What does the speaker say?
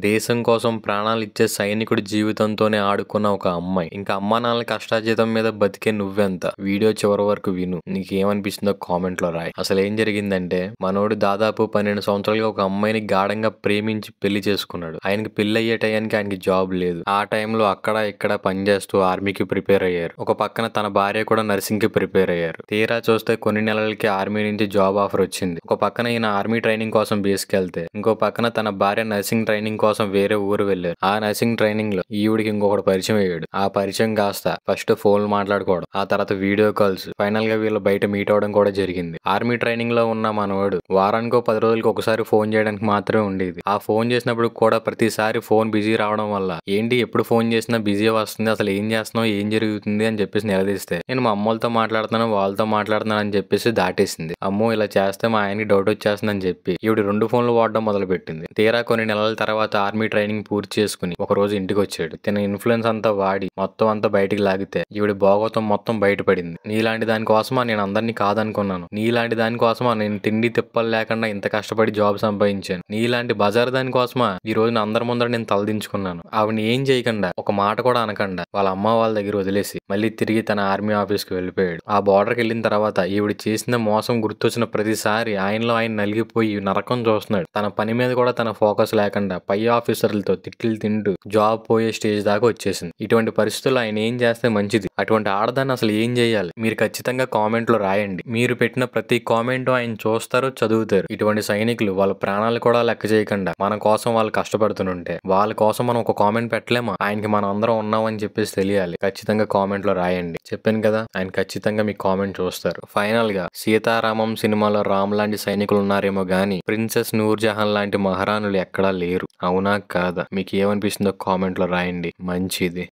దేశం కోసం ప్రాణాలిచ్చే సైనికుడి జీవితంతోనే ఆడుకున్న ఒక అమ్మాయి. ఇంకా అమ్మానాన్నల కష్టార్జితం మీద బతికే నువ్వెంత? వీడియో చివరి వరకు విను. నీకేమనిపిస్తుందో కామెంట్లో రాయి. అసలు ఏం జరిగిందంటే మనోడు దాదాపు 12 సంవత్సరాలుగా ఒక అమ్మాయిని గాఢంగా ప్రేమించి పెళ్లి చేసుకున్నాడు. ఆయనకి పెళ్లి అయ్యే టయానికి ఆయనకి జాబ్ లేదు. ఆ టైంలో అక్కడ ఇక్కడ పనిచేస్తూ ఆర్మీకి ప్రిపేర్ అయ్యారు. ఒక పక్కన తన భార్య కూడా నర్సింగ్ కి ప్రిపేర్ అయ్యారు. తీరా చూస్తే కొన్ని నెలలకి ఆర్మీ నుంచి జాబ్ ఆఫర్ వచ్చింది. ఒక పక్కన ఈయన ఆర్మీ ట్రైనింగ్ కోసం బేస్కి వెళ్తే ఇంకో పక్కన తన భార్య నర్సింగ్ ట్రైనింగ్ కోసం వేరే ఊరు వెళ్ళారు. ఆ నర్సింగ్ ట్రైనింగ్ లో ఈవిడికి ఇంకొకటి పరిచయం అయ్యాడు. ఆ పరిచయం కాస్త ఫస్ట్ ఫోన్ మాట్లాడుకోవడం, ఆ తర్వాత వీడియో కాల్స్, ఫైనల్ గా వీళ్ళు బయట మీట్ అవడం కూడా జరిగింది. ఆర్మీ ట్రైనింగ్ లో ఉన్న మనవాడు వారానికో 10 రోజులకి ఒకసారి ఫోన్ చేయడానికి మాత్రమే ఉండేది. ఆ ఫోన్ చేసినప్పుడు కూడా ప్రతిసారి ఫోన్ బిజీ రావడం వల్ల ఏంటి ఎప్పుడు ఫోన్ చేసినా బిజీ వస్తుంది, అసలు ఏం చేస్తున్నావు, ఏం జరుగుతుంది అని చెప్పేసి నిలదీస్తే నేను మా అమ్మలతో మాట్లాడుతున్నాను, వాళ్ళతో మాట్లాడుతున్నాను అని చెప్పేసి దాటేసింది. అమ్మో ఇలా చేస్తే మా ఆయనకి డౌట్ వచ్చేస్తుంది అని చెప్పి ఈవిడ 2 ఫోన్లు వాడడం మొదలు పెట్టింది. తీరా కొన్ని నెలల తర్వాత ఆర్మీ ట్రైనింగ్ పూర్తి చేసుకుని ఒక రోజు ఇంటికి వచ్చాడు. తన ఇన్ఫ్లుయెన్స్ అంతా వాడి మొత్తం అంతా బయటికి లాగితే ఈవిడ భాగోతం మొత్తం బయటపడింది. నీలాంటి దానికోసమా నేను అందరినీ కాదనుకున్నాను, నీలాంటి దానికోసమా నేను తిండి తిప్పలు లేకుండా ఇంత కష్టపడి జాబ్ సంపాదించాను, నీలాంటి బజార్ దానికోసమా ఈ రోజున అందరి ముందర నేను తలదించుకున్నాను. ఆవిడ ఏం చేయకుండా ఒక మాట కూడా అనకుండా వాళ్ళ అమ్మ వాళ్ళ దగ్గర వదిలేసి మళ్ళీ తిరిగి తన ఆర్మీ ఆఫీస్ కి వెళ్ళిపోయాడు. ఆ బార్డర్కి వెళ్ళిన తర్వాత ఈవిడ చేసిన మోసం గుర్తొచ్చిన ప్రతిసారి ఆయనలో ఆయన నలిగిపోయి నరకం చూస్తున్నాడు. తన పని మీద కూడా తన ఫోకస్ లేకుండా పై ఆఫీసర్లతో తిట్లు తింటూ జాబ్ పోయే స్టేజ్ దాకా వచ్చేసింది. ఇటువంటి పరిస్థితుల్లో ఆయన ఏం చేస్తే మంచిది? అటువంటి ఆడదాన్ని అసలు ఏం చేయాలి? మీరు ఖచ్చితంగా కామెంట్ లో రాయండి. మీరు పెట్టిన ప్రతి కామెంట్ ఆయన చూస్తారు, చదువుతారు. ఇటువంటి సైనికులు వాళ్ళ ప్రాణాలు కూడా లెక్క చేయకుండా మన కోసం వాళ్ళు కష్టపడుతుంటే వాళ్ళ కోసం మనం ఒక కామెంట్ పెట్టలేమా? ఆయనకి మనం అందరం ఉన్నామని చెప్పేసి తెలియాలి. ఖచ్చితంగా కామెంట్ లో రాయండి. చెప్పాను కదా, ఆయన ఖచ్చితంగా మీ కామెంట్ చూస్తారు. ఫైనల్ గా సీతారామం సినిమాలో రామ్ లాంటి సైనికులు ఉన్నారేమో గానీ ప్రిన్సెస్ నూర్జహాన్ లాంటి మహారాణులు ఎక్కడా లేరు. అవునా కాదా? మీకు ఏమనిపిస్తుందో కామెంట్ లో రాయండి. మంచిది.